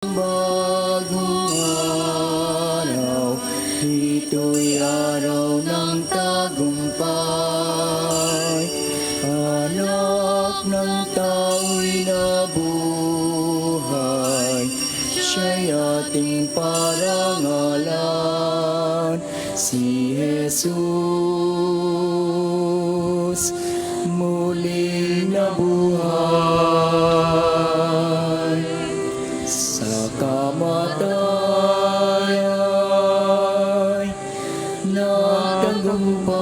Bagong araw, ito'y araw ng tagumpay. Anak ng tao'y nabuhay, siya'y ating parangalan. Si Jesus muling nabuhay. Sa kamatayan nagtagumpay.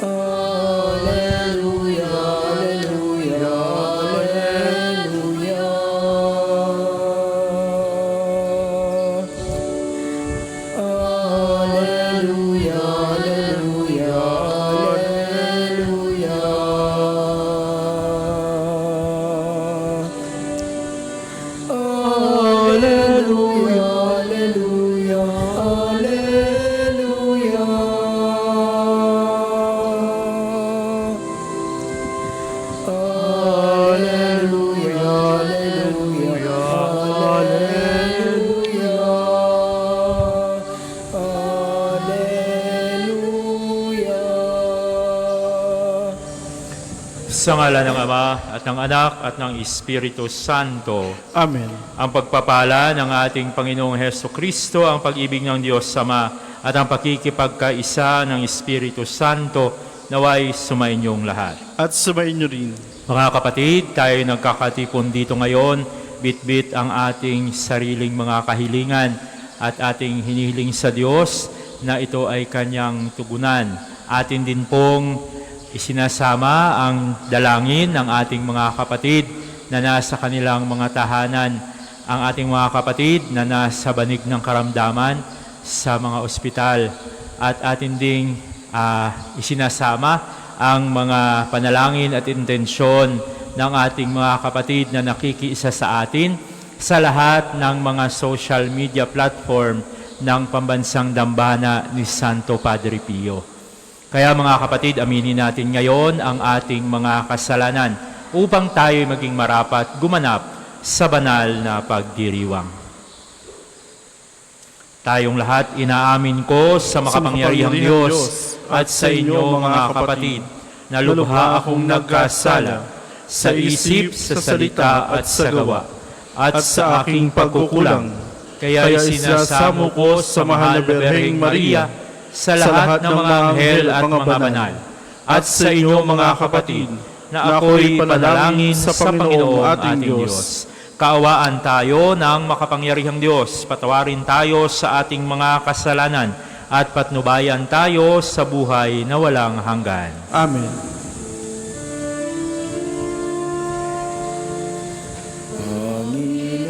Alleluia, alleluia, alleluia. Alleluia, alleluia, alleluia. Alleluia, alleluia, alleluia. Alleluia, alleluia, alleluia. Alleluia. Sa ngalan ng Ama at ng Anak at ng Espiritu Santo. Amen. Ang pagpapala ng ating Panginoong Heso Kristo, ang pag-ibig ng Diyos Ama at ang pakikipagkaisa ng Espiritu Santo naway sumainyong lahat. At sumayin niyo rin. Mga kapatid, tayo nagkakatipon dito ngayon, bit-bit ang ating sariling mga kahilingan at ating hinihiling sa Diyos na ito ay Kanyang tugunan. Atin din pong isinasama ang dalangin ng ating mga kapatid na nasa kanilang mga tahanan, ang ating mga kapatid na nasa banig ng karamdaman sa mga ospital, at atin ding isinasama ang mga panalangin at intensyon ng ating mga kapatid na nakikiisa sa atin sa lahat ng mga social media platform ng Pambansang Dambana ni Santo Padre Pio. Kaya mga kapatid, aminin natin ngayon ang ating mga kasalanan upang tayo maging marapat gumanap sa banal na pagdiriwang. Tayong lahat inaamin ko sa makapangyarihang Diyos at sa inyo mga kapatid na lubha akong nagkasala sa isip, sa salita at sa gawa at sa aking pagkukulang. Kaya isinasamo ko sa mahal na Birheng Maria, sa lahat ng mga anghel at mga banal, at sa inyo mga kapatid, na ako'y panalangin sa Panginoong ating Diyos. Kaawaan tayo ng makapangyarihang Diyos, patawarin tayo sa ating mga kasalanan, at patnubayan tayo sa buhay na walang hanggan. Amen.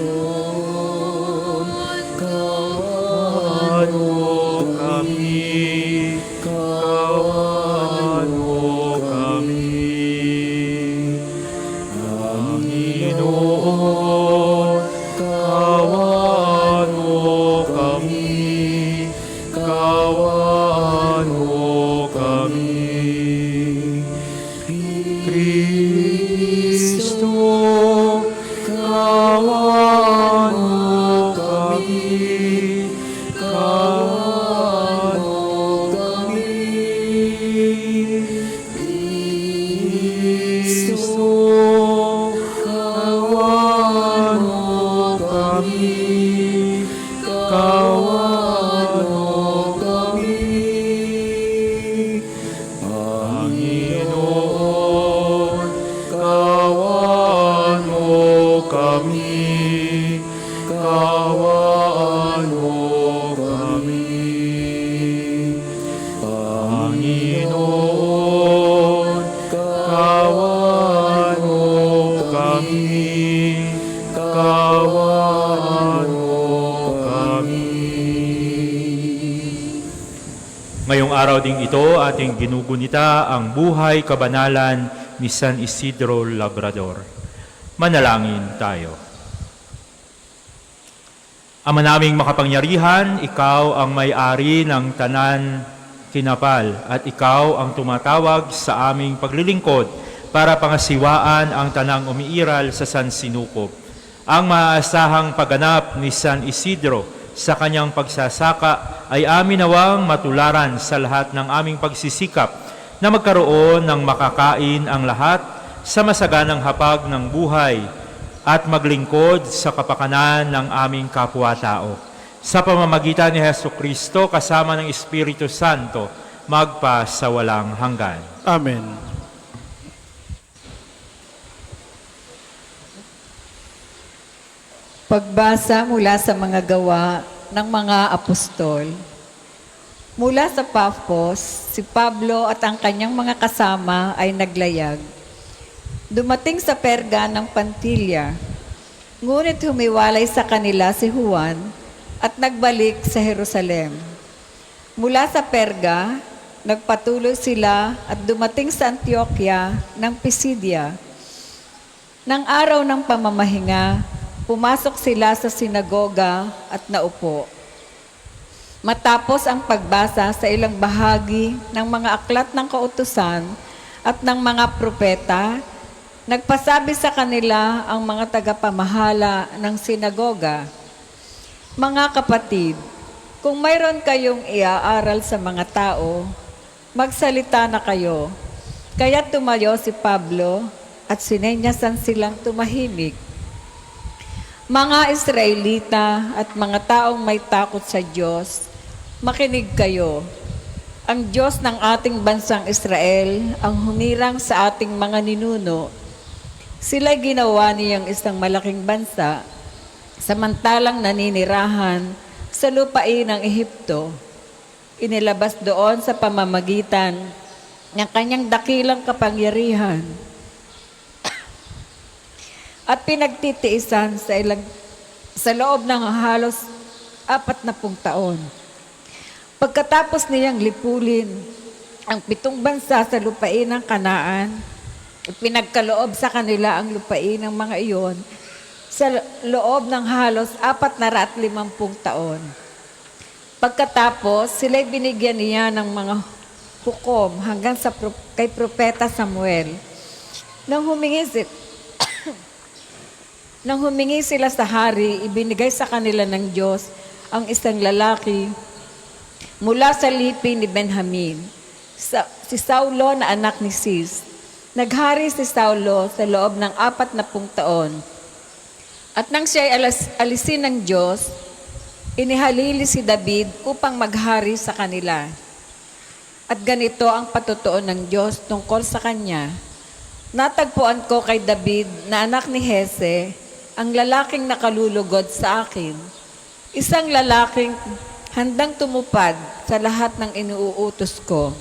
Panginoon, kawan mo kami, kawan mo kami. Panginoon, kawan mo kami, kawan mo kami. Kristo, kawan mo kami, kawan mo kami. Kristo, kawan mo kami, kawan mo kami. Panginoon, kawan mo kami, kawan mo kami. Panginoon, kawan mo kami, kawan mo kami. Ngayong araw ding ito, ating ginugunita ang buhay kabanalan ni San Isidro Labrador. Manalangin tayo. Ama naming makapangyarihan, ikaw ang may-ari ng tanan kinapal at ikaw ang tumatawag sa aming paglilingkod para pangasiwaan ang tanang umiiral sa San Sinukob. Ang maaasahang pagganap ni San Isidro sa kanyang pagsasaka ay amin nawang matularan sa lahat ng aming pagsisikap na magkaroon ng makakain ang lahat sa masaganang hapag ng buhay at maglingkod sa kapakanan ng aming kapwa-tao. Sa pamamagitan ni Hesukristo kasama ng Espiritu Santo, magpa sa walang hanggan. Amen. Pagbasa mula sa mga gawa ng mga apostol. Mula sa Pafos, si Pablo at ang kanyang mga kasama ay naglayag. Dumating sa Perga ng Pantilya, ngunit humiwalay sa kanila si Juan at nagbalik sa Jerusalem. Mula sa Perga, nagpatuloy sila at dumating sa Antioquia ng Pisidia. Nang araw ng pamamahinga, pumasok sila sa sinagoga at naupo. Matapos ang pagbasa sa ilang bahagi ng mga aklat ng kautusan at ng mga propeta, nagpasabi sa kanila ang mga tagapamahala ng sinagoga, "Mga kapatid, kung mayroon kayong iaaral sa mga tao, magsalita na kayo." Kaya tumayo si Pablo at sinenyasan silang tumahimik. Mga Israelita at mga taong may takot sa Diyos, makinig kayo. Ang Diyos ng ating bansang Israel ang humirang sa ating mga ninuno. Sila'y ginawa niyang isang malaking bansa, samantalang naninirahan sa lupain ng Ehipto. Inilabas doon sa pamamagitan ng kanyang dakilang kapangyarihan at pinagtitiisan sa loob ng halos 40 taon. Pagkatapos niyang lipulin ang 7 bansa sa lupain ng Kanaan, pinagkaloob sa kanila ang lupain ng mga iyon sa loob ng halos 450 taon. Pagkatapos, sila'y binigyan niya ng mga hukom hanggang kay Propeta Samuel. Nang humingi sila sa hari, ibinigay sa kanila ng Diyos ang isang lalaki mula sa lipi ni Benjamin, si Saulo na anak ni Cis. Naghari si Saulo sa loob ng 40 taon. At nang siya'y alisin ng Diyos, inihalili si David upang maghari sa kanila. At ganito ang patutuo ng Diyos tungkol sa kanya: "Natagpuan ko kay David na anak ni Hese, ang lalaking nakalulugod sa akin, isang lalaking handang tumupad sa lahat ng inuutos ko."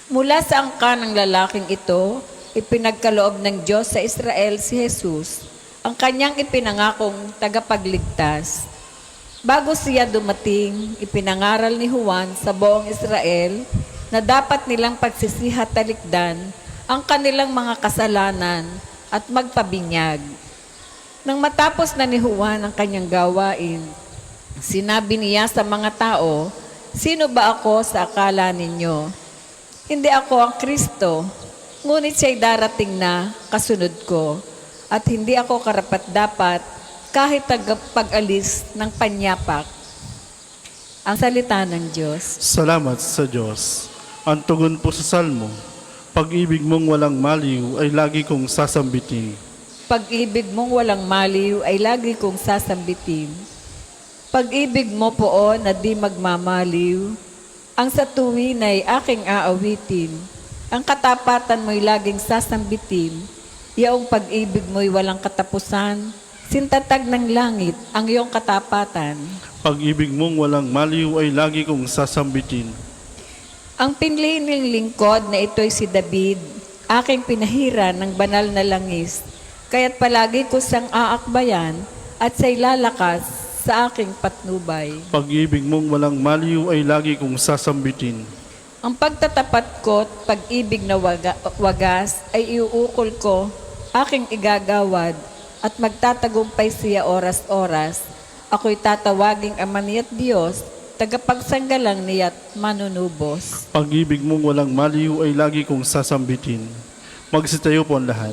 Mula sa angka ng lalaking ito, ipinagkaloob ng Diyos sa Israel si Jesus, ang kanyang ipinangakong tagapagligtas. Bago siya dumating, ipinangaral ni Juan sa buong Israel na dapat nilang pagsisihat talikdan ang kanilang mga kasalanan at magpabinyag. Nang matapos na ni Juan ang kanyang gawain, sinabi niya sa mga tao, "Sino ba ako sa akala ninyo? Hindi ako ang Kristo, ngunit siya'y darating na kasunod ko, at hindi ako karapat-dapat kahit pag-alis ng panyapak." Ang salita ng Diyos. Salamat sa Diyos. Ang tugon po sa salmo, "Pag-ibig mong walang maliw ay lagi kong sasambitin." Pag-ibig mong walang maliw ay lagi kong sasambitin. Pag-ibig mo poon na di magmamaliw, ang sa tuwin ay aking aawitin. Ang katapatan mo'y laging sasambitin, yaong pag-ibig mo'y walang katapusan, sintatag ng langit ang iyong katapatan. Pag-ibig mong walang maliw ay lagi kong sasambitin. Ang pinliling lingkod na ito'y si David, aking pinahira ng banal na langis, kaya't palagi ko siyang aakbayan at siya'y lalakas sa aking patnubay. Pag-ibig mong walang maliw ay lagi kong sasambitin. Ang pagtatapat ko at pag-ibig na wagas ay iuukol ko, aking igagawad, at magtatagumpay siya oras-oras. Ako'y tatawaging Ama niya't Diyos, tagapagsanggalang niya't manunubos. Pag-ibig mong walang maliw ay lagi kong sasambitin. Magsitayo po ang lahat.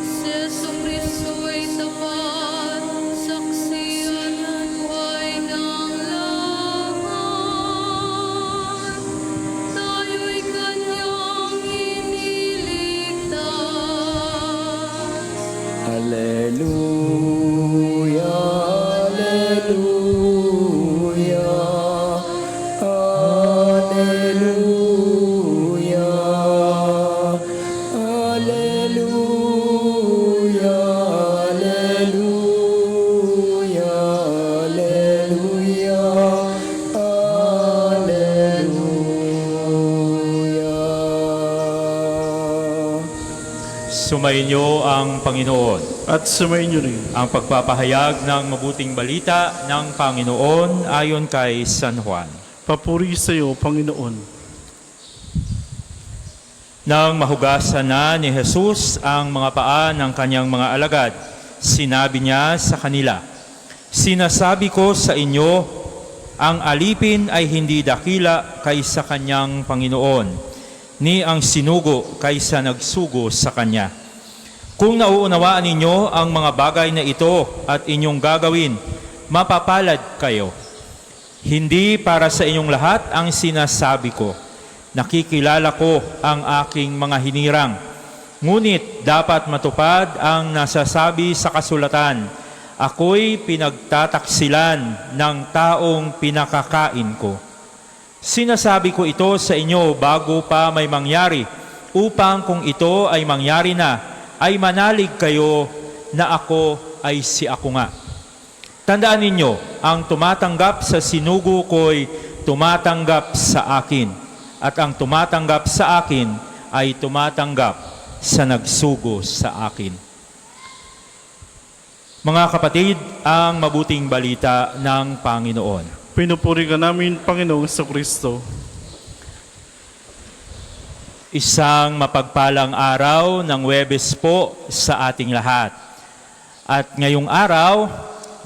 Si Jesucristo'y tapat, saksi at buhay ng lahat. Tayo'y kanyang iniligtas. Alleluia, alleluia, alleluia, alleluia, alleluia, alleluia, alleluia. Sumainyo ang Panginoon. At sumayin niyo rin. Ang pagpapahayag ng mabuting balita ng Panginoon ayon kay San Juan. Papuri sa iyo, Panginoon. Nang mahugasan na ni Jesus ang mga paa ng kanyang mga alagad, sinabi niya sa kanila, "Sinasabi ko sa inyo, ang alipin ay hindi dakila kaysa kanyang Panginoon, ni ang sinugo kaysa nagsugo sa kanya. Kung nauunawaan ninyo ang mga bagay na ito at inyong gagawin, mapapalad kayo. Hindi para sa inyong lahat ang sinasabi ko. Nakikilala ko ang aking mga hinirang. Ngunit dapat matupad ang nasasabi sa kasulatan, ako'y pinagtataksilan ng taong pinakakain ko. Sinasabi ko ito sa inyo bago pa may mangyari, upang kung ito ay mangyari na, ay manalig kayo na ako ay si ako nga. Tandaan ninyo, ang tumatanggap sa sinugo ko'y tumatanggap sa akin, at ang tumatanggap sa akin ay tumatanggap sa nagsugo sa akin." Mga kapatid, ang mabuting balita ng Panginoon. Pinupuri ka namin, Panginoong Jesucristo. Isang mapagpalang araw ng Huwebes po sa ating lahat. At ngayong araw,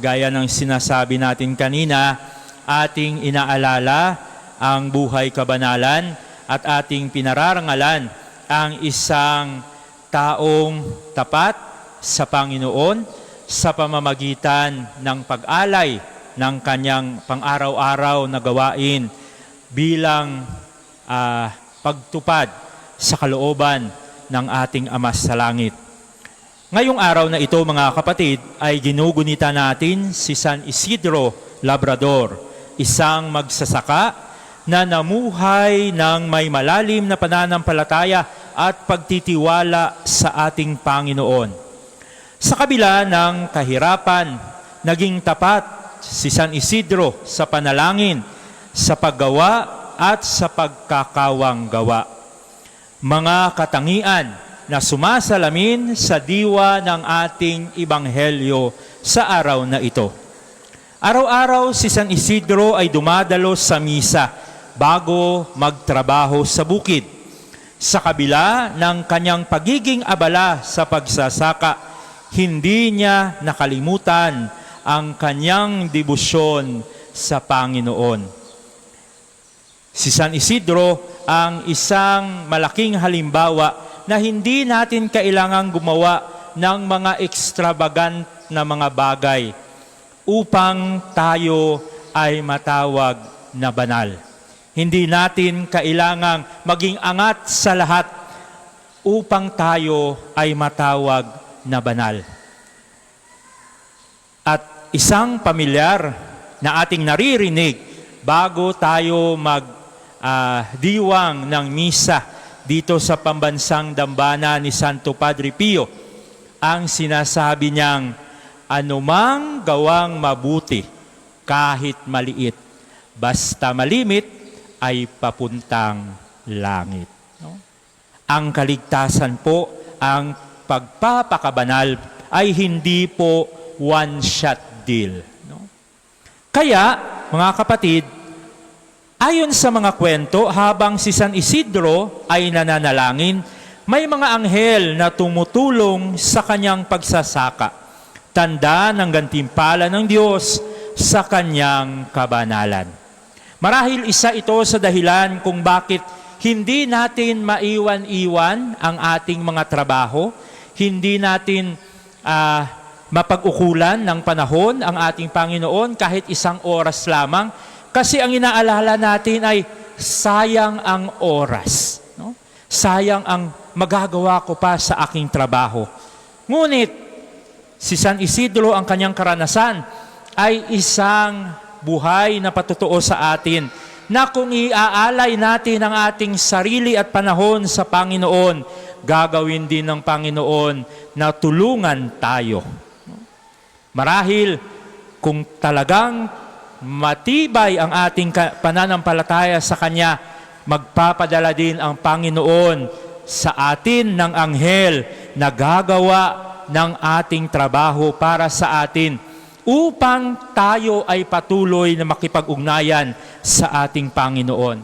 gaya ng sinasabi natin kanina, ating inaalala ang buhay kabanalan at ating pinararangalan ang isang taong tapat sa Panginoon sa pamamagitan ng pag-alay ng kanyang pang-araw-araw na gawain bilang pagtupad sa kalooban ng ating Ama sa Langit. Ngayong araw na ito, mga kapatid, ay ginugunita natin si San Isidro Labrador, isang magsasaka na namuhay ng may malalim na pananampalataya at pagtitiwala sa ating Panginoon. Sa kabila ng kahirapan, naging tapat si San Isidro sa panalangin, sa paggawa at sa pagkakawang gawa. Mga katangian na sumasalamin sa diwa ng ating Ibanghelyo sa araw na ito. Araw-araw si San Isidro ay dumadalo sa misa bago magtrabaho sa bukid. Sa kabila ng kanyang pagiging abala sa pagsasaka, hindi niya nakalimutan ang kanyang debosyon sa Panginoon. Si San Isidro ang isang malaking halimbawa na hindi natin kailangang gumawa ng mga extravagant na mga bagay upang tayo ay matawag na banal. Hindi natin kailangang maging angat sa lahat upang tayo ay matawag na banal. At isang pamilyar na ating naririnig bago tayo diwang ng misa dito sa pambansang dambana ni Santo Padre Pio, ang sinasabi niyang, anumang gawang mabuti, kahit maliit, basta malimit ay papuntang langit. No? Ang kaligtasan po, ang pagpapakabanal ay hindi po one-shot deal. No? Kaya, mga kapatid, ayon sa mga kwento, habang si San Isidro ay nananalangin, may mga anghel na tumutulong sa kanyang pagsasaka. Tanda ng gantimpala ng Diyos sa kanyang kabanalan. Marahil isa ito sa dahilan kung bakit hindi natin maiwan-iwan ang ating mga trabaho, hindi natin mapag-ukulan ng panahon ang ating Panginoon kahit isang oras lamang, kasi ang inaalala natin ay sayang ang oras. No? Sayang ang magagawa ko pa sa aking trabaho. Ngunit, si San Isidro, ang kanyang karanasan ay isang buhay na patutuo sa atin na kung iaalay natin ang ating sarili at panahon sa Panginoon, gagawin din ng Panginoon na tulungan tayo. Marahil, kung talagang matibay ang ating pananampalataya sa Kanya, magpapadala din ang Panginoon sa atin ng anghel na gagawa ng ating trabaho para sa atin upang tayo ay patuloy na makipag-ugnayan sa ating Panginoon.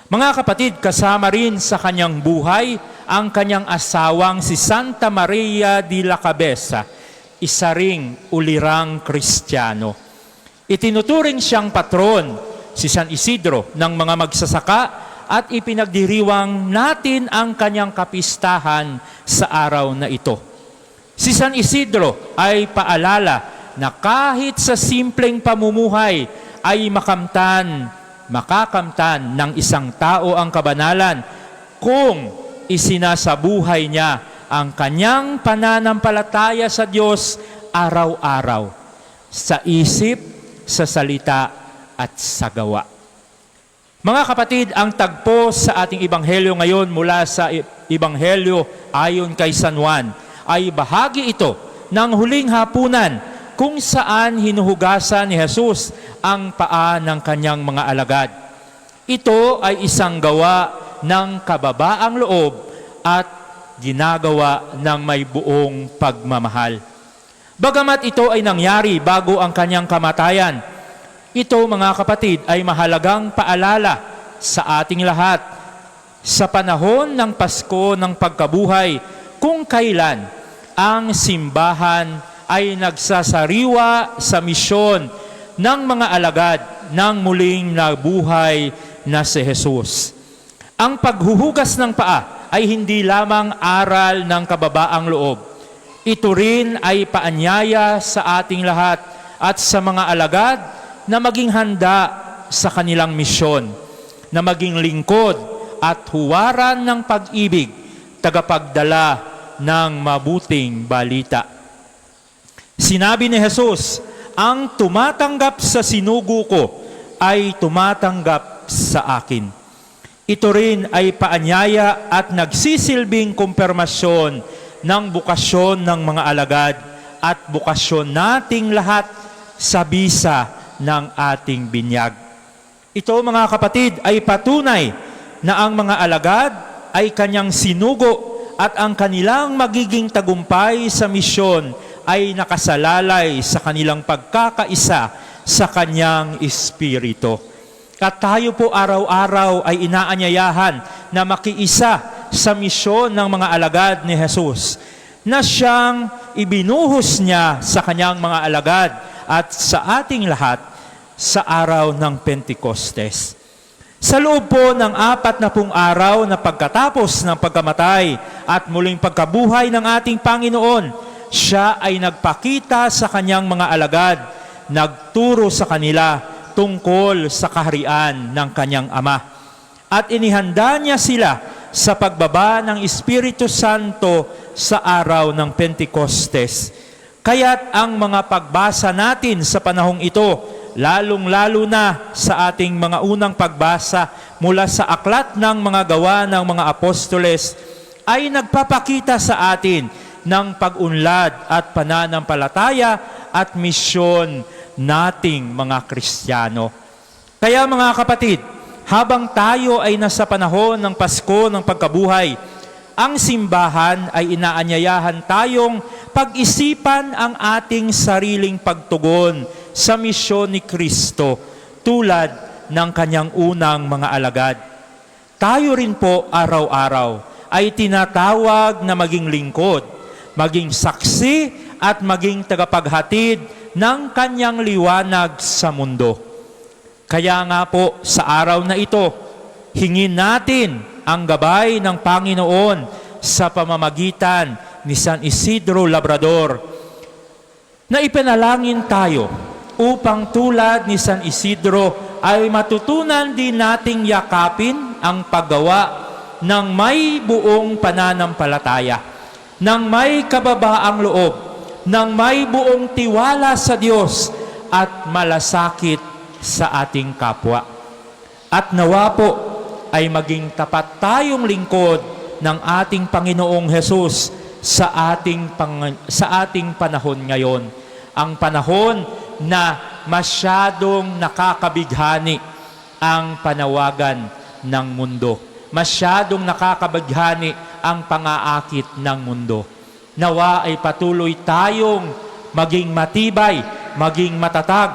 Mga kapatid, kasama rin sa kanyang buhay ang kanyang asawang si Santa Maria de la Cabeza, isa ring ulirang Kristiyano. Itinuturing siyang patron, si San Isidro, ng mga magsasaka at ipinagdiriwang natin ang kanyang kapistahan sa araw na ito. Si San Isidro ay paalala na kahit sa simpleng pamumuhay ay makakamtan ng isang tao ang kabanalan kung isinasabuhay niya ang kanyang pananampalataya sa Diyos araw-araw, sa isip, sa salita, at sa gawa. Mga kapatid, ang tagpo sa ating Ebanghelyo ngayon mula sa Ebanghelyo ayon kay San Juan ay bahagi ito ng huling hapunan kung saan hinuhugasan ni Jesus ang paa ng kanyang mga alagad. Ito ay isang gawa ng kababaang loob at ginagawa ng may buong pagmamahal. Bagamat ito ay nangyari bago ang kanyang kamatayan, ito, mga kapatid, ay mahalagang paalala sa ating lahat sa panahon ng Pasko ng pagkabuhay kung kailan ang simbahan ay nagsasariwa sa misyon ng mga alagad ng muling nabuhay na si Jesus. Ang paghuhugas ng paa ay hindi lamang aral ng kababaang loob. Ito rin ay paanyaya sa ating lahat at sa mga alagad na maging handa sa kanilang misyon, na maging lingkod at huwaran ng pag-ibig, tagapagdala ng mabuting balita. Sinabi ni Jesus, ang tumatanggap sa sinugo ko ay tumatanggap sa akin. Ito rin ay paanyaya at nagsisilbing kumpirmasyon ng bukasyon ng mga alagad at bukasyon nating lahat sa bisa ng ating binyag. Ito, mga kapatid, ay patunay na ang mga alagad ay kanyang sinugo at ang kanilang magiging tagumpay sa misyon ay nakasalalay sa kanilang pagkakaisa sa kanyang espiritu. At tayo po araw-araw ay inaanyayahan na makiisa sa misyon ng mga alagad ni Jesus na siyang ibinuhos niya sa kanyang mga alagad at sa ating lahat sa araw ng Pentecostes. Sa loob po ng 40 araw na pagkatapos ng pagkamatay at muling pagkabuhay ng ating Panginoon, siya ay nagpakita sa kanyang mga alagad, nagturo sa kanila tungkol sa kaharian ng kanyang Ama. At inihanda niya sila sa pagbaba ng Espiritu Santo sa araw ng Pentecostes. Kaya't ang mga pagbasa natin sa panahong ito, lalong-lalo na sa ating mga unang pagbasa mula sa aklat ng mga gawa ng mga apostoles, ay nagpapakita sa atin ng pag-unlad at pananampalataya at misyon nating mga Kristiyano. Kaya mga kapatid, habang tayo ay nasa panahon ng Pasko ng pagkabuhay, ang simbahan ay inaanyayahan tayong pag-isipan ang ating sariling pagtugon sa misyon ni Kristo tulad ng kanyang unang mga alagad. Tayo rin po araw-araw ay tinatawag na maging lingkod, maging saksi at maging tagapaghatid ng kanyang liwanag sa mundo. Kaya nga po sa araw na ito, hingin natin ang gabay ng Panginoon sa pamamagitan ni San Isidro Labrador na ipanalangin tayo upang tulad ni San Isidro ay matutunan din nating yakapin ang paggawa ng may buong pananampalataya, ng may kababaang loob, ng may buong tiwala sa Diyos at malasakit sa ating kapwa. At nawa po ay maging tapat tayong lingkod ng ating Panginoong Hesus sa ating panahon ngayon. Ang panahon na masyadong nakakabighani ang panawagan ng mundo. Masyadong nakakabighani ang pangaakit ng mundo. Nawa ay patuloy tayong maging matibay, maging matatag.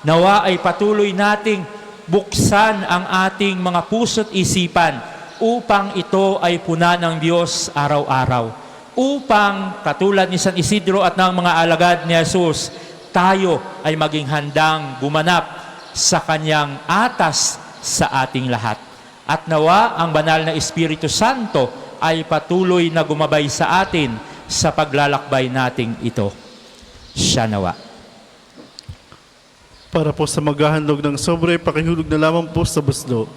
Nawa ay patuloy nating buksan ang ating mga puso't isipan upang ito ay puna ng Diyos araw-araw. Upang katulad ni San Isidro at ng mga alagad ni Jesus, tayo ay maging handang gumanap sa kanyang atas sa ating lahat. At nawa ang banal na Espiritu Santo ay patuloy na gumabay sa atin sa paglalakbay nating ito. Siya nawa. Para po sa maghahandog ng sobre, pakihulog na lamang po sa buslo.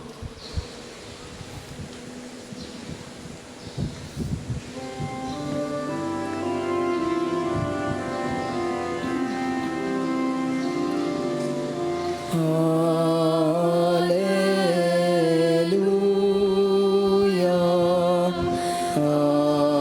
Hallelujah. Hallelujah.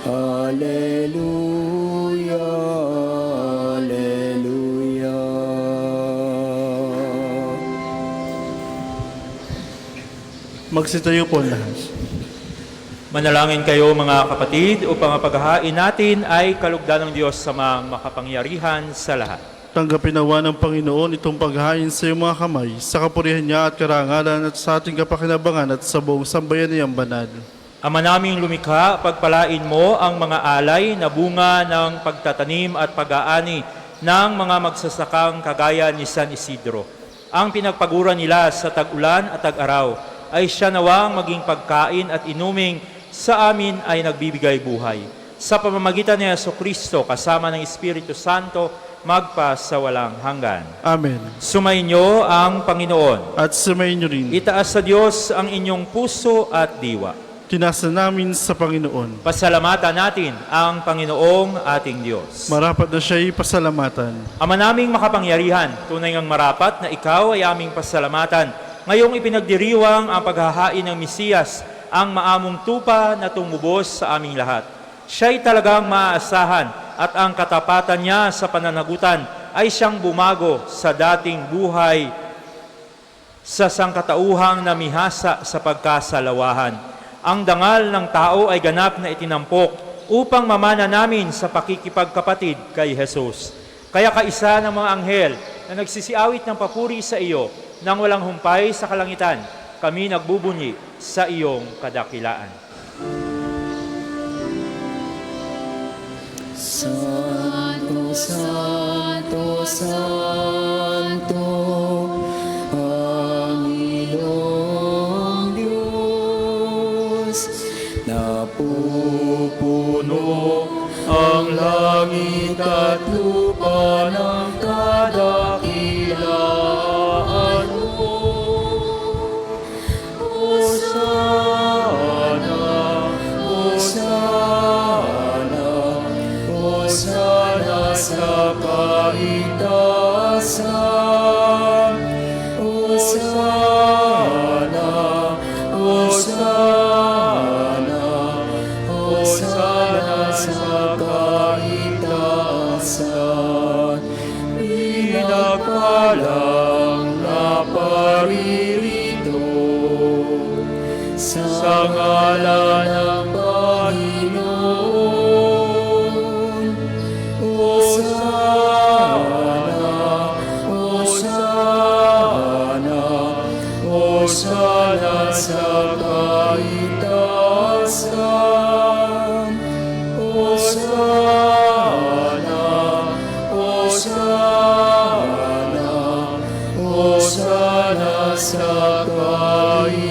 Hallelujah. Hallelujah. Magsitayo po lahat. Manalangin kayo mga kapatid upang ang paghahain natin ay kalugdan ng Diyos sa mga makapangyarihan sa lahat. Tanggapin nawa ng Panginoon itong paghahain sa iyong mga kamay, sa kapurihan niya at karangalan at sa ating kapakinabangan at sa buong sambayan niyang banal. Ama naming lumikha, pagpalain mo ang mga alay na bunga ng pagtatanim at pag-aani ng mga magsasakang kagaya ni San Isidro. Ang pinagpaguran nila sa tag-ulan at tag-araw ay siya nawang maging pagkain at inuming sa amin ay nagbibigay buhay. Sa pamamagitan ni Jesucristo kasama ng Espiritu Santo, magpa sa walang hanggan. Amen. Sumainyo ang Panginoon. At sumayin niyo rin. Itaas sa Diyos ang inyong puso at diwa. Tinasa namin sa Panginoon. Pasalamatan natin ang Panginoong ating Diyos. Marapat na siya'y pasalamatan. Ama naming makapangyarihan, tunay ngang marapat na ikaw ay aming pasalamatan. Ngayong ipinagdiriwang ang paghahain ng Mesiyas, ang maamong tupa na tumubos sa aming lahat. Siya'y talagang maaasahan at ang katapatan niya sa pananagutan ay siyang bumago sa dating buhay sa sangkatauhang namihasa sa pagkasalawahan. Ang dangal ng tao ay ganap na itinampok upang mamana namin sa pakikipagkapatid kay Jesus. Kaya kaisa ng mga anghel na nagsisiawit ng papuri sa iyo nang walang humpay sa kalangitan, kami nagbubunyi sa iyong kadakilaan. Santo, Santo, Santo, Panginoong Diyos, langit at lupa ng kadakilaan mo. Hosana, Hosana, Hosana sa kaitaasan. Hosana, Hosana, Hosana sa kaitaasan. Pinagpalang na paririto sa ngalan ng Panginoon. Hosana, Hosana, Hosana sa kaitaasan. Hosana, Hosana, Hosana sa kaitaasan.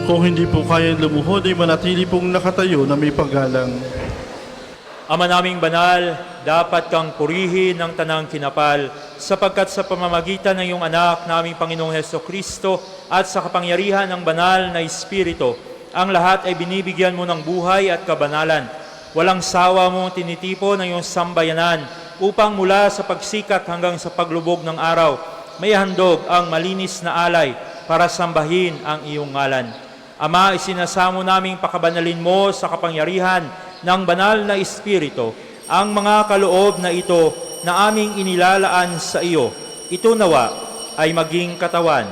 Kung hindi po kayang lumuhod, ay manatili pong nakatayo na may paggalang. Ama naming banal, dapat kang purihin ng tanang kinapal, sapagkat sa pamamagitan ng iyong anak, naming Panginoong Hesukristo, at sa kapangyarihan ng banal na Espiritu, ang lahat ay binibigyan mo ng buhay at kabanalan. Walang sawa mong tinitipo ng iyong sambayanan, upang mula sa pagsikat hanggang sa paglubog ng araw, may handog ang malinis na alay para sambahin ang iyong ngalan. Ama, isinasamo naming pakabanalin mo sa kapangyarihan ng banal na Espiritu ang mga kaloob na ito na aming inilalaan sa iyo. Ito nawa ay maging katawan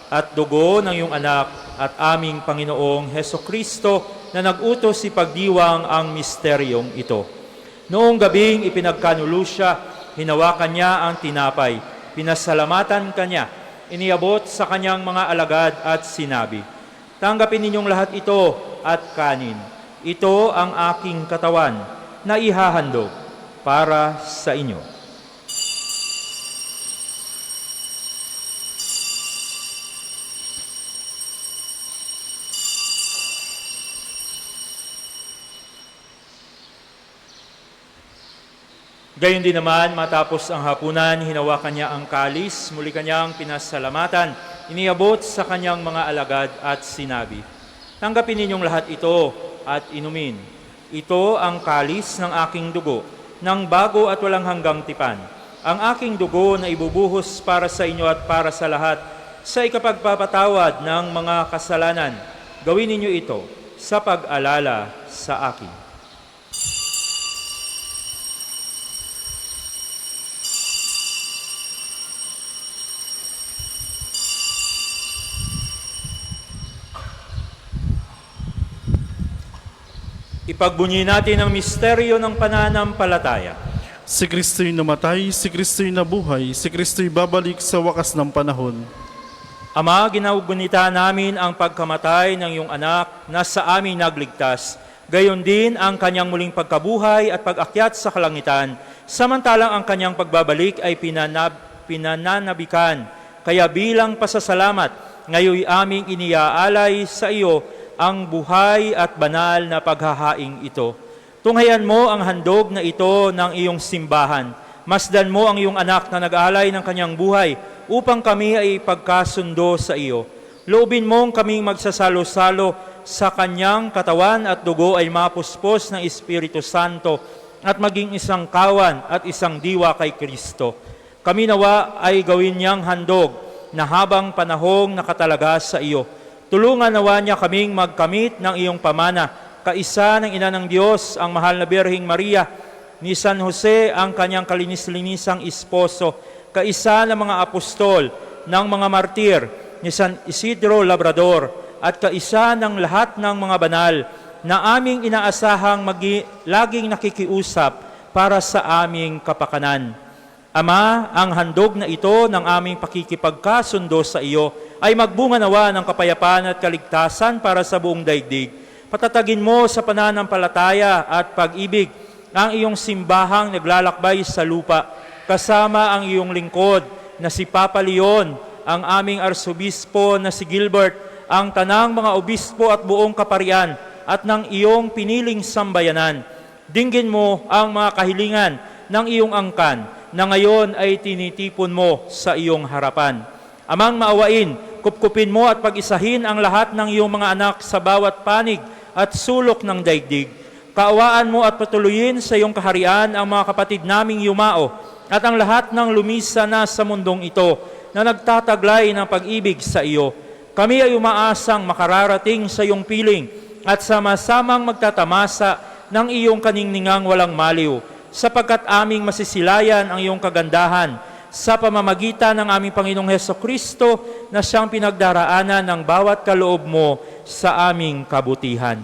at dugo ng iyong anak at aming Panginoong Hesukristo na nag-utos ipagdiwang ang misteryong ito. Noong gabing ipinagkanulo siya, hinawakan niya ang tinapay, pinasalamatan kanya, iniabot sa kanyang mga alagad at sinabi, "Tanggapin ninyong lahat ito at kanin. Ito ang aking katawan na ihahandog para sa inyo." Gayon din naman, matapos ang hapunan, hinawakan niya ang kalis, muli kanyang pinasalamatan, iniabot sa kanyang mga alagad at sinabi, "Tanggapin ninyong lahat ito at inumin. Ito ang kalis ng aking dugo, ng bago at walang hanggang tipan. Ang aking dugo na ibubuhos para sa inyo at para sa lahat, sa ikapagpapatawad ng mga kasalanan. Gawin ninyo ito sa pag-alala sa akin." Ipagbunyi natin ang misteryo ng pananampalataya. Si Kristo'y namatay, si Kristo'y nabuhay, si Kristo'y babalik sa wakas ng panahon. Ama, ginagunita namin ang pagkamatay ng iyong anak na sa amin nagligtas. Gayon din ang kanyang muling pagkabuhay at pag-akyat sa kalangitan, samantalang ang kanyang pagbabalik ay pinananabikan. Kaya bilang pasasalamat, ngayoy aming iniaalay sa iyo ang buhay at banal na paghahaing ito. Tunghayan mo ang handog na ito ng iyong simbahan. Masdan mo ang iyong anak na nag-alay ng kanyang buhay upang kami ay pagkasundo sa iyo. Loobin mong kaming magsasalo-salo sa kanyang katawan at dugo ay mapuspos ng Espiritu Santo at maging isang kawan at isang diwa kay Kristo. Kami nawa ay gawin niyang handog na habang panahong nakatalaga sa iyo. Tulungan nawa niya kaming magkamit ng iyong pamana, kaisa ng Ina ng Diyos, ang mahal na Birheng Maria, ni San Jose, ang kanyang kalinis-linisang esposo, kaisa ng mga apostol, ng mga martir, ni San Isidro Labrador, at kaisa ng lahat ng mga banal na aming inaasahang laging nakikiusap para sa aming kapakanan. Ama, ang handog na ito ng aming pakikipagkasundo sa iyo ay magbunga nawa ng kapayapaan at kaligtasan para sa buong daigdig. Patatagin mo sa pananampalataya at pag-ibig ang iyong simbahang naglalakbay sa lupa, kasama ang iyong lingkod na si Papa Leon, ang aming arsobispo na si Gilbert, ang tanang mga obispo at buong kaparian, at ng iyong piniling sambayanan. Dinggin mo ang mga kahilingan ng iyong angkan na ngayon ay tinitipon mo sa iyong harapan. Amang maawain, kupkupin mo at pag-isahin ang lahat ng iyong mga anak sa bawat panig at sulok ng daigdig. Kaawaan mo at patuloyin sa iyong kaharian ang mga kapatid naming yumao at ang lahat ng lumisa na sa mundong ito na nagtataglay ng pag-ibig sa iyo. Kami ay umaasang makararating sa iyong piling at sama-samang magtatamasa ng iyong kaningningang walang maliw, sapagkat aming masisilayan ang iyong kagandahan sa pamamagitan ng aming Panginoong Hesukristo na siyang pinagdaraanan ng bawat kaloob mo sa aming kabutihan.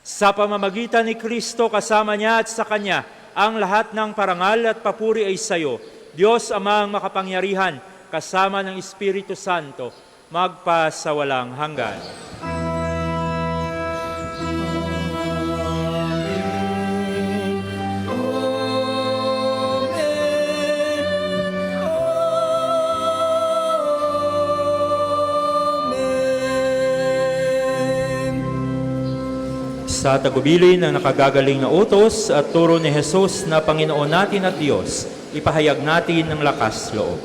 Sa pamamagitan ni Kristo, kasama niya at sa Kanya, ang lahat ng parangal at papuri ay sa iyo, Diyos Amang makapangyarihan, kasama ng Espiritu Santo, magpa sa walang hanggan. Sa tagubilin ng nakagagaling na utos at turo ni Jesus na Panginoon natin at Diyos, ipahayag natin ng lakas loob.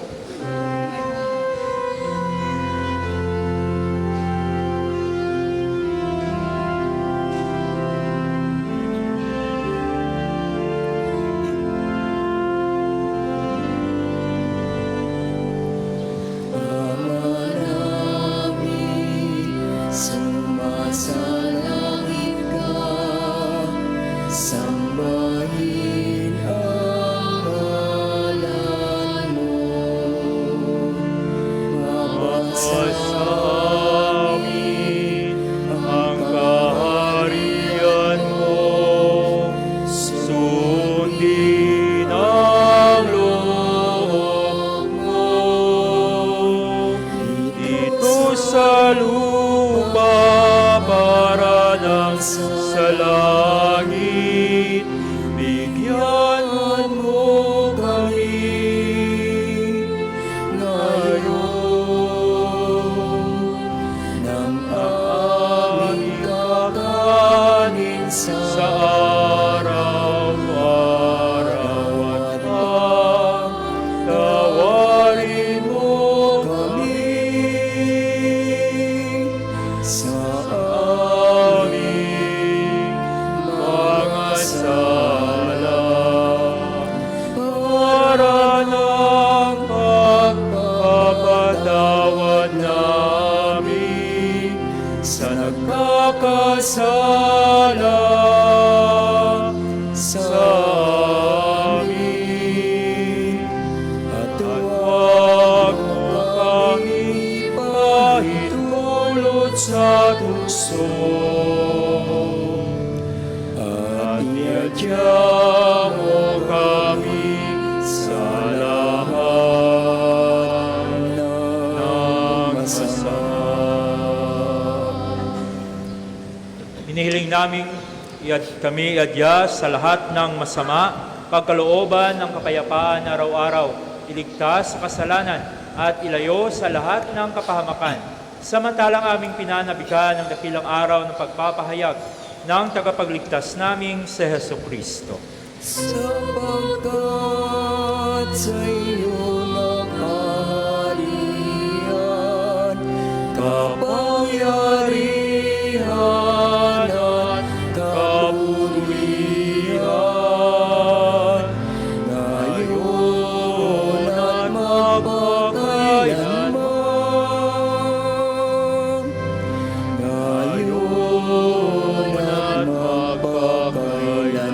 Sumasalangit ka, sambahin ang ngalan mo. Mabasa Sa amin ang kaharian mo, sundin ang loob mo. Dito sa lupa para ng sa langit, bigyan mo kami ngayon ng aming kakanin sa araw-araw at tawarin mo kami sa aming mga sala para ng pagpapatawad namin sa nagkakasala sa amin. At huwag mo kami pahintulot sa tukso, at iadya mo kami sa lahat ng masama. Hinihiling namin kami adya sa lahat ng masama, pagkalooban ng kapayapaan araw-araw, iligtas sa kasalanan at ilayo sa lahat ng kapahamakan. Samantalang aming pinanabikan ng dakilang araw ng pagpapahayag ng tagapagligtas naming si Hesukristo. Sapagkat sa iyo nakaharian, kapangyarihan at kapurihan, ngayon at magpakailanman. Ngayon at magpakailanman.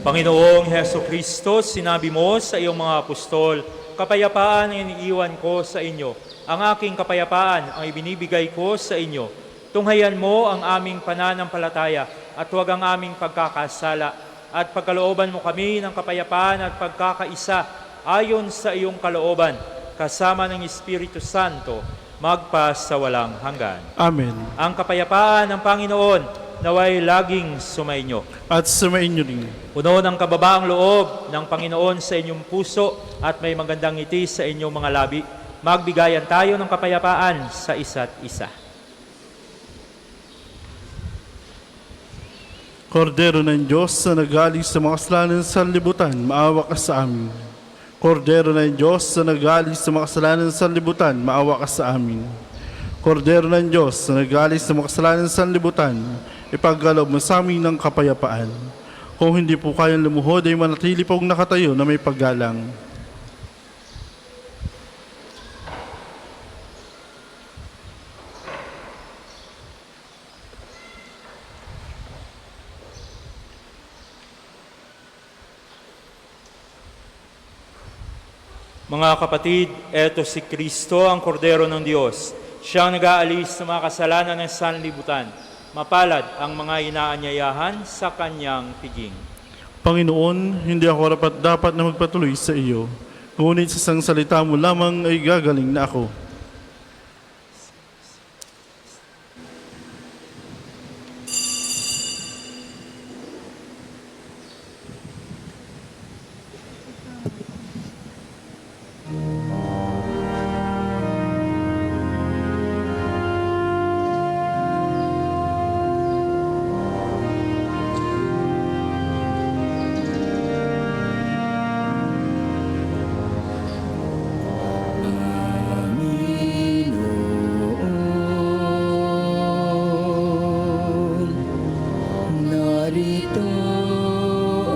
Panginoong Hesukristo, sinabi mo sa iyong mga apostol, kapayapaan ang iniiwan ko sa inyo. Ang aking kapayapaan ang ibinibigay ko sa inyo. Tunghayan mo ang aming pananampalataya at huwag ang aming pagkakasala. At pagkalooban mo kami ng kapayapaan at pagkakaisa ayon sa iyong kalooban, kasama ng Espiritu Santo, magpa sa walang hanggan. Amen. Ang kapayapaan ng Panginoon naway laging sumainyo. At sumainyo rin. Puno ng kababaang loob ng Panginoon sa inyong puso at may magandang ngiti sa inyong mga labi. Magbigayan tayo ng kapayapaan sa isa't isa. Kordero ng Diyos na nagaling sa mga kasalanan ng sanlibutan, maawa ka sa amin. Kordero ng Diyos na nagaling sa mga kasalanan ng sanlibutan, maawa ka sa amin. Kordero ng Diyos na nagaling sa mga kasalanan ng sanlibutan, ipagkaloob mo sa amin ng kapayapaan. Kung hindi po kayang lumuhod, ay manatili pong nakatayo na may paggalang. Mga kapatid, eto si Kristo, ang Kordero ng Diyos. Siyang nag-aalis sa mga kasalanan ng sanlibutan. Mapalad ang mga inaanyayahan sa kanyang piging. Panginoon, hindi ako dapat na magpatuloy sa iyo. Ngunit sa isang salita mo lamang ay gagaling na ako. Panginoon, narito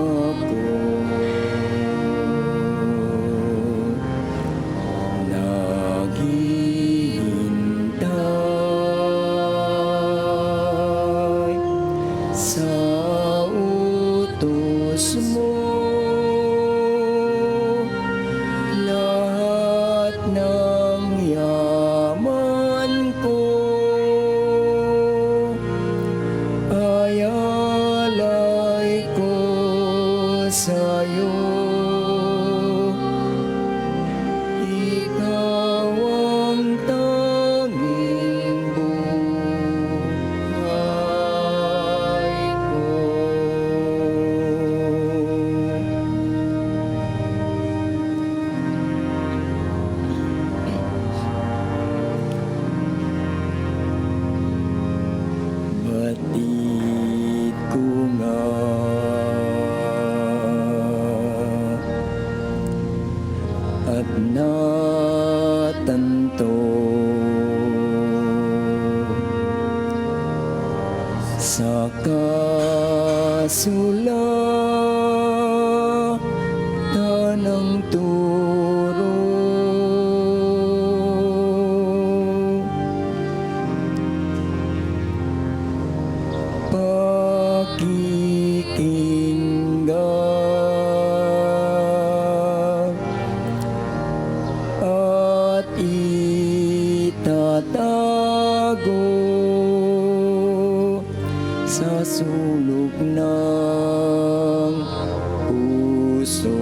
ako. Naghihintay sa utos mo. Lahat ng yaman ko ay alay ko sa'yo. Ikaw ang tanging buhay ko. Batid ko nga at natanto sa kasulatan ng turo. Pakikinggan at itatago sa sulok ng puso.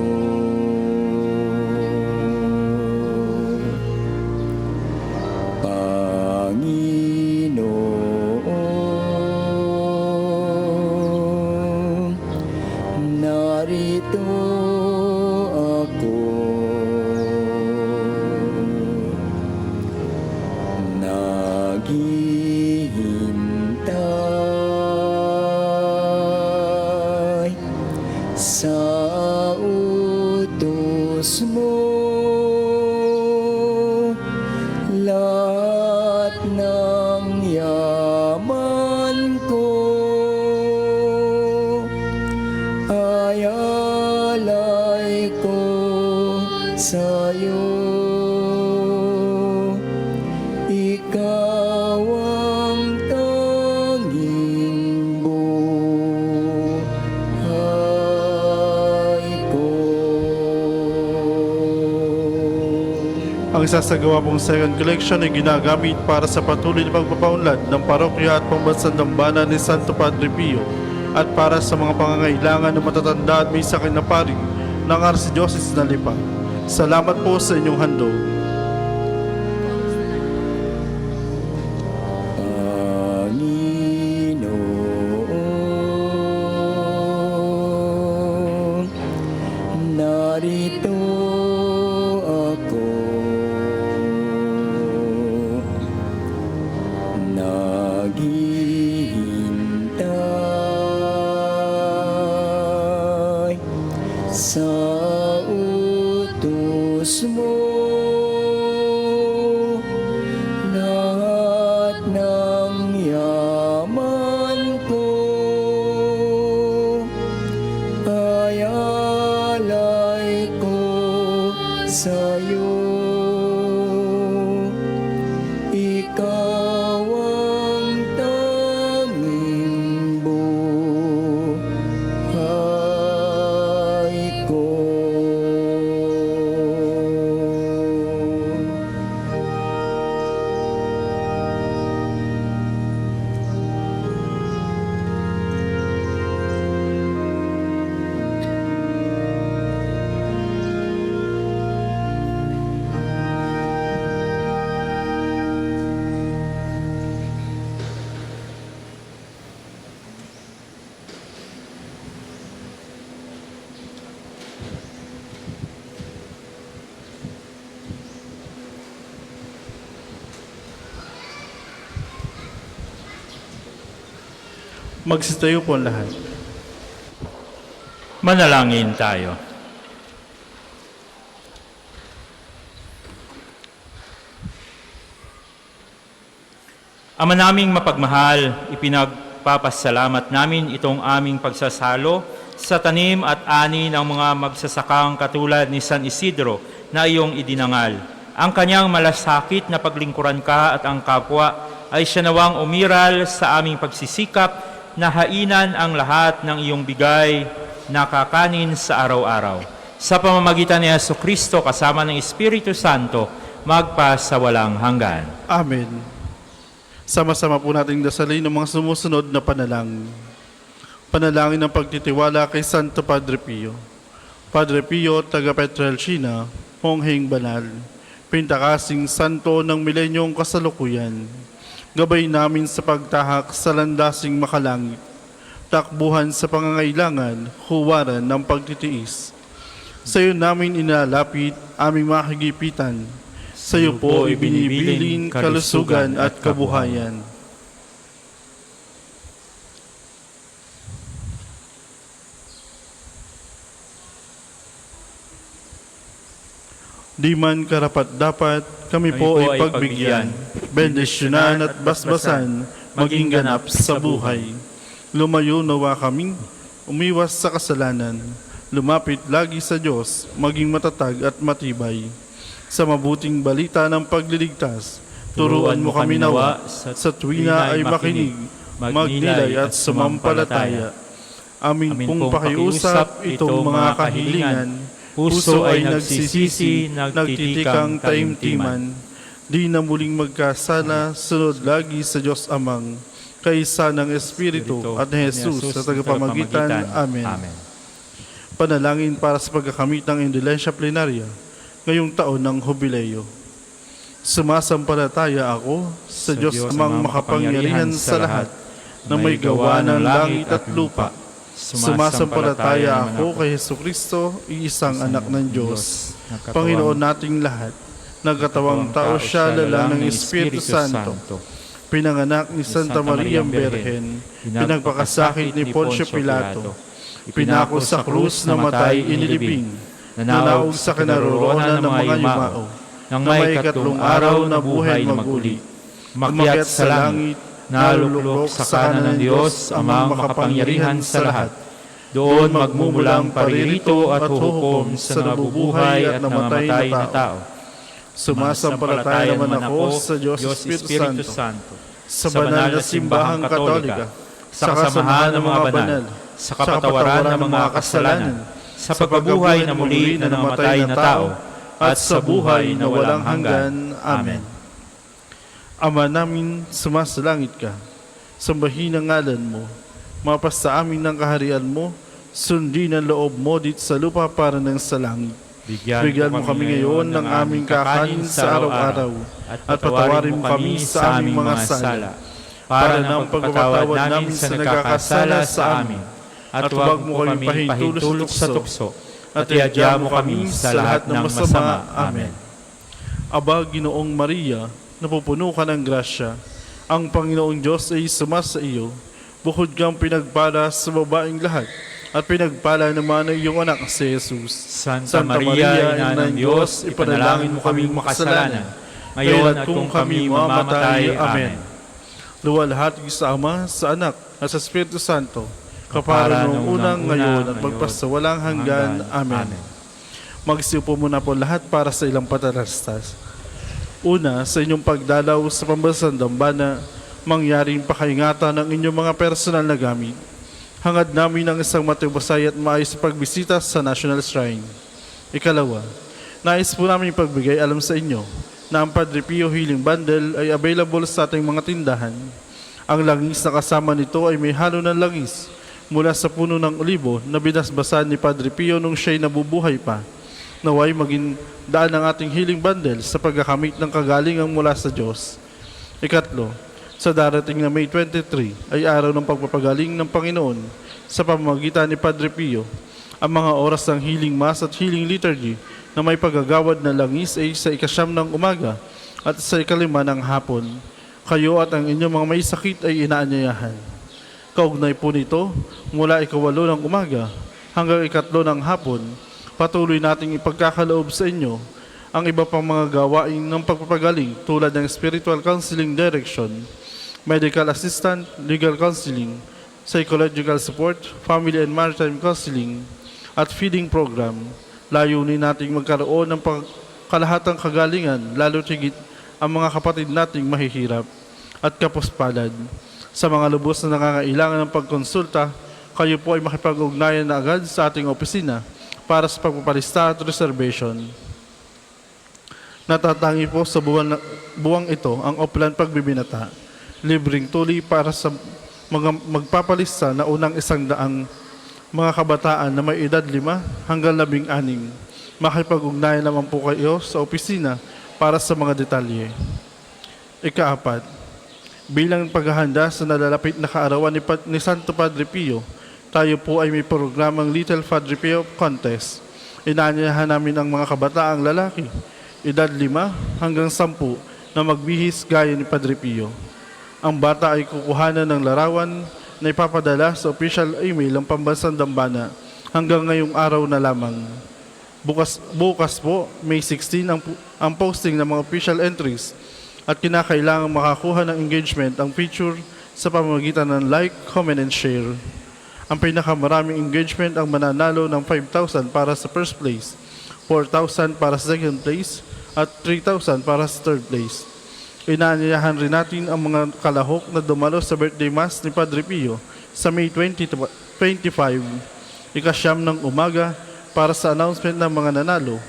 Panginoon, narito ako. Naghihintay sa utos mo. Lahat ng yaman ko ay alay ko sa'yo. Ikaw ang tanging buhay ko. Ang isasagawa pong second collection ay ginagamit para sa patuloy na pagpapaunlad ng parokya at pambansang dambana ni Santo Padre Pio at para sa mga pangangailangan ng matatanda at may sakit na pari ng Archdiocese ng Lipa. Salamat po sa inyong handog. Panginoon, narito ako. Magsitayo po ang lahat. Manalangin tayo. Ama naming mapagmahal, ipinagpapasalamat namin itong aming pagsasalo sa tanim at ani ng mga magsasakang katulad ni San Isidro na iyong idinangal. Ang kanyang malasakit na paglingkuran ka at ang kapwa ay siya nawang umiral sa aming pagsisikap na hainan ang lahat ng iyong bigay na kakanin sa araw-araw. Sa pamamagitan ni Jesucristo kasama ng Espiritu Santo, magpasawalang hanggan. Amen. Sama-sama po nating dasalin ang mga sumusunod na panalangin. Panalangin ng pagtitiwala kay Santo Padre Pio. Padre Pio, taga Petrelcina, Mongheng Banal, pintakasing santo ng milenyong kasalukuyan. Gabay namin sa pagtahak sa landasing makalangit, takbuhan sa pangangailangan, huwaran ng pagtitiis. Sa iyo namin inalapit aming makigipitan. Sa iyo po ibinibilin kalusugan at kabuhayan. Di man karapat-dapat, kami po ay pagbigyan, bendisyonan at basbasan, maging ganap sa buhay. Lumayo nawa kami, umiwas sa kasalanan, lumapit lagi sa Diyos, maging matatag at matibay. Sa mabuting balita ng pagliligtas, turuan mo kami nawa, sa tuwina ay makinig, magnilay at sumampalataya. Aming pong pakiusap itong mga kahilingan, puso ay nagsisisi, nagtitikang taimtiman, di na muling magkasala, sunod lagi sa Diyos Amang, kaysa ng Espiritu at ni Jesus sa tagapamagitan. Amen. Panalangin para sa pagkakamit ng indulensya plenarya ngayong taon ng Jubileo. Sumasampalataya ako sa Diyos Amang makapangyarihan sa lahat, na may gawa ng langit at lupa. Sumasampalataya ako kay Jesucristo, iisang anak ng Diyos, Panginoon nating lahat. Nagkatawang tao siya, lalang ng Espiritu Santo. Pinanganak ni Santa Maria Birhen, pinagpakasakit ni Poncio Pilato, pinako sa krus, namatay, inilibing, nanaog sa kinaroroonan ng mga yumao, nang may ikatlong araw na buhay maguli, umakyat sa langit, nalulok sa kanan ng Diyos, Amang makapangyarihan sa lahat. Doon magmumulang paririto at huhukom sa nabubuhay at namatay na tao. Sumasampalataya naman ako sa Diyos Espiritu Santo, sa banal na simbahang katolika, sa kasamahan ng mga banal, sa kapatawaran ng mga kasalanan, sa pagpabuhay na muli na namatay na tao, at sa buhay na walang hanggan. Amen. Ama namin, sumasalangit ka, sambahin ang ngalan mo, mapas sa amin ng kaharian mo, sundin ang loob mo dito sa lupa para ng sa langit. Bigyan mo kami ngayon ng aming kakanin sa araw-araw, at patawarin mo kami sa aming mga sala, para ng pagpapatawad namin sa nagkakasala sa amin, at huwag mo kami pahintulot sa tukso, at iadya mo kami sa lahat ng masama. Amen. Aba, Ginoong Maria, napupuno ka ng grasya, ang Panginoong Diyos ay sumasa iyo, bukod kang pinagpala sa babaeng lahat, at pinagpala naman ang iyong anak si Jesus. Santa Maria, Ina ng Diyos, ipanalangin mo kaming makasalanan, ngayon at kung kami mamamatay. Amen. Luwalhati sa Ama, sa Anak, at sa Espiritu Santo, kapara noong unang, ngayon, at magpasawalang hanggan. Amen. Magsiupo muna po lahat para sa ilang patalastas. Una, sa inyong pagdalaw sa pambansang dambana, mangyaring pakaingatan ng inyong mga personal na gamit. Hangad namin ang isang matibusay at maayos pagbisita sa National Shrine. Ikalawa, nais po namin pagbigay alam sa inyo na ang Padre Pio Healing Bundle ay available sa ating mga tindahan. Ang langis na kasama nito ay may halo ng langis mula sa puno ng olibo na binasbasan ni Padre Pio nung siya'y nabubuhay pa. Naway maging daan ng ating healing bundle sa pagkakamit ng kagalingang mula sa Diyos. Ikatlo, sa darating na May 23 ay araw ng pagpapagaling ng Panginoon sa pamamagitan ni Padre Pio. Ang mga oras ng healing mass at healing liturgy na may paggagawad na langis ay sa 9 ng umaga at sa 5 ng hapon. Kayo at ang inyong mga may sakit ay inaanyayahan. Kaugnay po nito, mula ikawalo ng umaga hanggang ikatlo ng hapon, patuloy nating ipagkakaloob sa inyo ang iba pang mga gawain ng pagpapagaling tulad ng spiritual counseling direction, medical assistant, legal counseling, psychological support, family and maritime counseling, at feeding program. Layunin nating magkaroon ng kalahatang kagalingan, lalo tigit ang mga kapatid nating mahihirap at kapuspalad. Sa mga lubos na nangangailangan ng pagkonsulta, kayo po ay makipag-ugnayan na agad sa ating opisina para sa pagpapalista at reservation. Natatangi po sa buwang ito ang Oplan Pagbibinata. Libreng tuli para sa mga magpapalista na unang 100 mga kabataan na may edad 5 hanggang 16. Makipag-ugnayan naman po kayo sa opisina para sa mga detalye. Ika-4, bilang paghahanda sa nalalapit na kaarawan ni Santo Padre Pio, tayo po ay may programang Little Padre Pio Contest. Inaanyahan namin ang mga kabataang lalaki, edad 5 hanggang 10 na magbihis gaya ni Padre Pio. Ang bata ay kukuhanan ng larawan na ipapadala sa official email ng Pambansang Dambana hanggang ngayong araw na lamang. Bukas po, May 16, ang posting ng mga official entries at kinakailangan makakuha ng engagement ang picture sa pamamagitan ng like, comment, and share. Ang pinakamaraming engagement ang mananalo ng 5,000 para sa first place, 4,000 para sa second place, at 3,000 para sa third place. Inaanyayahan rin natin ang mga kalahok na dumalo sa birthday mass ni Padre Pio sa May 25, ika-9 ng umaga para sa announcement ng mga nanalo.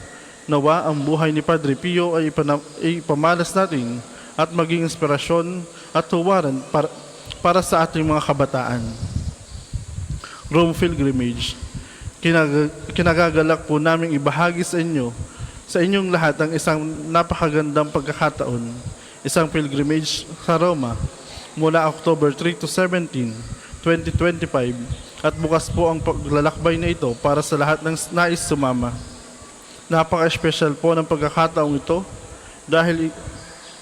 Nawa ang buhay ni Padre Pio ay ipamalas natin at maging inspirasyon at huwaran para sa ating mga kabataan. Rome Pilgrimage. Kinagagalak po namin ibahagi sa inyong lahat ang isang napakagandang pagkakataon, isang pilgrimage sa Roma mula October 3 to 17, 2025 at bukas po ang paglalakbay na ito para sa lahat ng nais sumama. Napaka-espesyal po ng pagkakataong ito dahil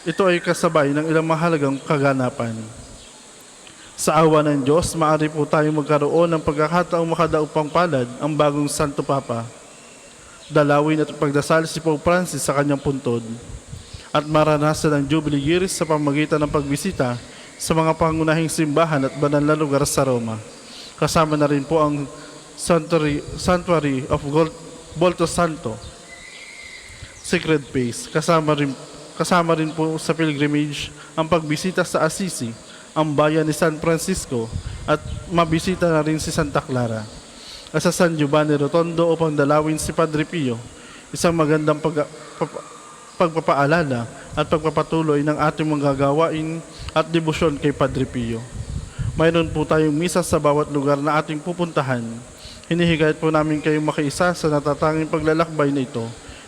ito ay kasabay ng ilang mahalagang kaganapan. Sa awa ng Diyos, maaari po tayong magkaroon ng pagkakataong makadaupang palad ang bagong Santo Papa. Dalawin at pagdasal si Pope Francis sa kanyang puntod at maranasan ang Jubilee years sa pamamagitan ng pagbisita sa mga pangunahing simbahan at banal na lugar sa Roma. Kasama na rin po ang Sanctuary of Volto Santo, Sacred Place. Kasama rin po sa pilgrimage ang pagbisita sa Assisi, ang bayan ni San Francisco, at mabisita na rin si Santa Clara. At sa San Giovanni Rotondo upang dalawin si Padre Pio, isang magandang pagpapaalala at pagpapatuloy ng ating mga gagawain at debosyon kay Padre Pio. Mayroon po tayong misa sa bawat lugar na ating pupuntahan. Hinihikayat po namin kayong makiisa sa natatanging paglalakbay na ito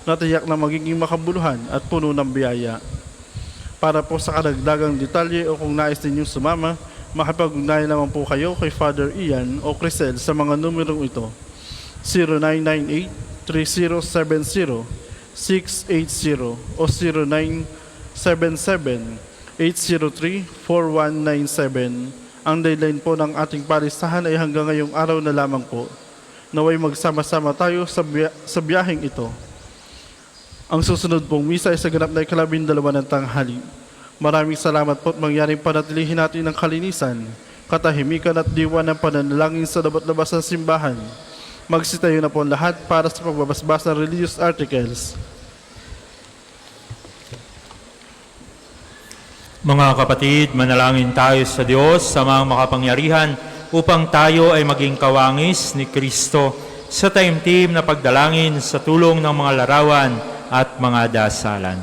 na tiyak na magiging makabuluhan at puno ng biyaya. Para po sa karagdagang detalye o kung nais ninyong sumama, makipag-ugnayan naman po kayo kay Father Ian o Crisel sa mga numerong ito: 0998-3070-680 o 0977-803-4197. Ang deadline po ng ating palistahan ay hanggang ngayong araw na lamang po. Naway magsama-sama tayo sa biyaheng ito. Ang susunod pong misa ay sa ganap na 12 ng tanghali. Maraming salamat po at mangyaring panatilihin natin ang kalinisan, katahimikan at diwa ng pananalangin sa labat-labas ng simbahan. Magsitayo na po ang lahat para sa pagbabasbas ng religious articles. Mga kapatid, manalangin tayo sa Diyos sa mga makapangyarihan upang tayo ay maging kawangis ni Kristo sa taimtim na pagdalangin sa tulong ng mga larawan at mga dasalan.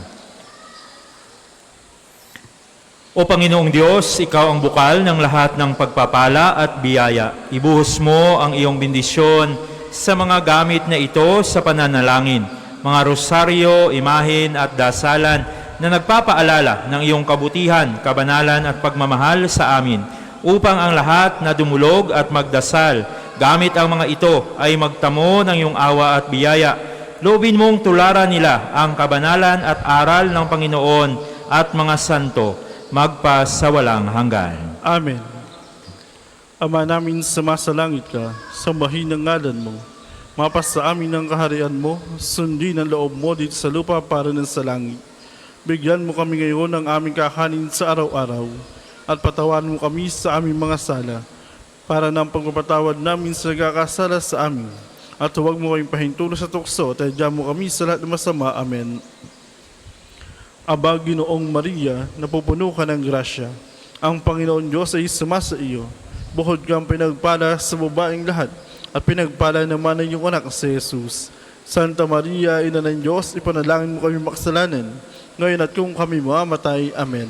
O Panginoong Diyos, Ikaw ang bukal ng lahat ng pagpapala at biyaya. Ibuhos mo ang iyong bendisyon sa mga gamit na ito sa pananalangin, mga rosaryo, imahen at dasalan na nagpapaalala ng iyong kabutihan, kabanalan at pagmamahal sa amin, upang ang lahat na dumulog at magdasal gamit ang mga ito ay magtamo ng iyong awa at biyaya. Loobin mong tularan nila ang kabanalan at aral ng Panginoon at mga santo, magpa sa walang hanggan. Amen. Ama namin sumasalangit ka, sambahin ang ngalan mo. Mapasa amin ang kaharian mo, sundin ang loob mo dito sa lupa para ng sa langit. Bigyan mo kami ngayon ng aming kakanin sa araw-araw, at patawan mo kami sa aming mga sala, para ng pagpapatawad namin sa nagkakasala sa amin. At huwag mo kaming pahintulo sa tukso, at tadya mo kami sa lahat ng masama. Amen. Aba, Ginoong Maria, napupuno ka ng grasya. Ang Panginoon Diyos ay sumasa iyo. Buhod kang pinagpala sa babaeng lahat, at pinagpala naman ang iyong anak si Jesus. Santa Maria, Ina ng Diyos, ipanalangin mo kami makasalanan, ngayon at kung kami mamamatay. Amen.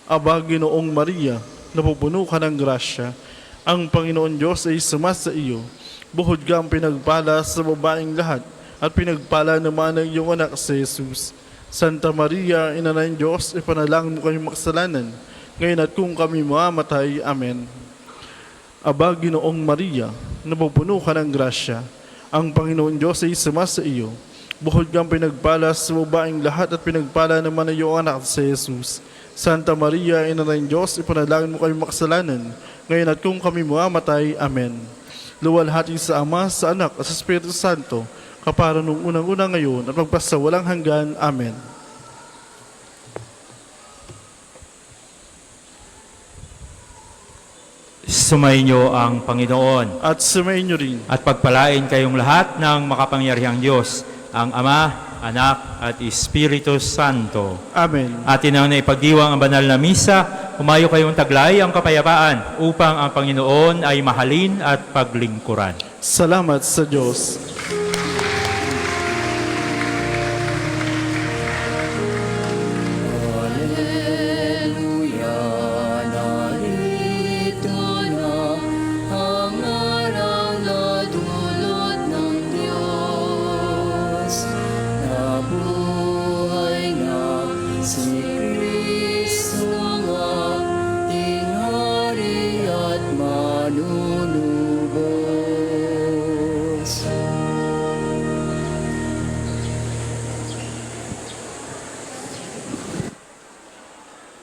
Aba, Ginoong Maria, napupuno ka ng grasya. Ang Panginoon Diyos ay sumasa iyo. Buhod kang pinagpala sa babaeng lahat, at pinagpala naman ang iyong anak si Jesus. Santa Maria, Ina ng Diyos, ipanalangin mo kami makasalanan, ngayon at kung kami mamamatay. Amen. Aba, Ginoong Maria, napupuno ka ng grasya. Ang Panginoon Diyos ay sumasa iyo. Buhod kang pinagpala sa babaeng lahat, at pinagpala naman ang iyong anak si Jesus. Santa Maria, Ina ng Diyos, ipanalangin mo kami makasalanan, ngayon at kung kami mamamatay. Amen. Luwalhati sa Ama, sa Anak, at sa Espiritu Santo, kapara nung unang-unang ngayon, at magpasawalang hanggan. Amen. Sumainyo ang Panginoon At sumayin niyo rin. at pagpalain kayong lahat ng makapangyarihang Diyos, ang Ama, Anak at Espiritu Santo. Amen. Atin ang naipagdiwang ang banal na misa, humayo kayong taglay ang kapayapaan upang ang Panginoon ay mahalin at paglingkuran. Salamat sa Diyos.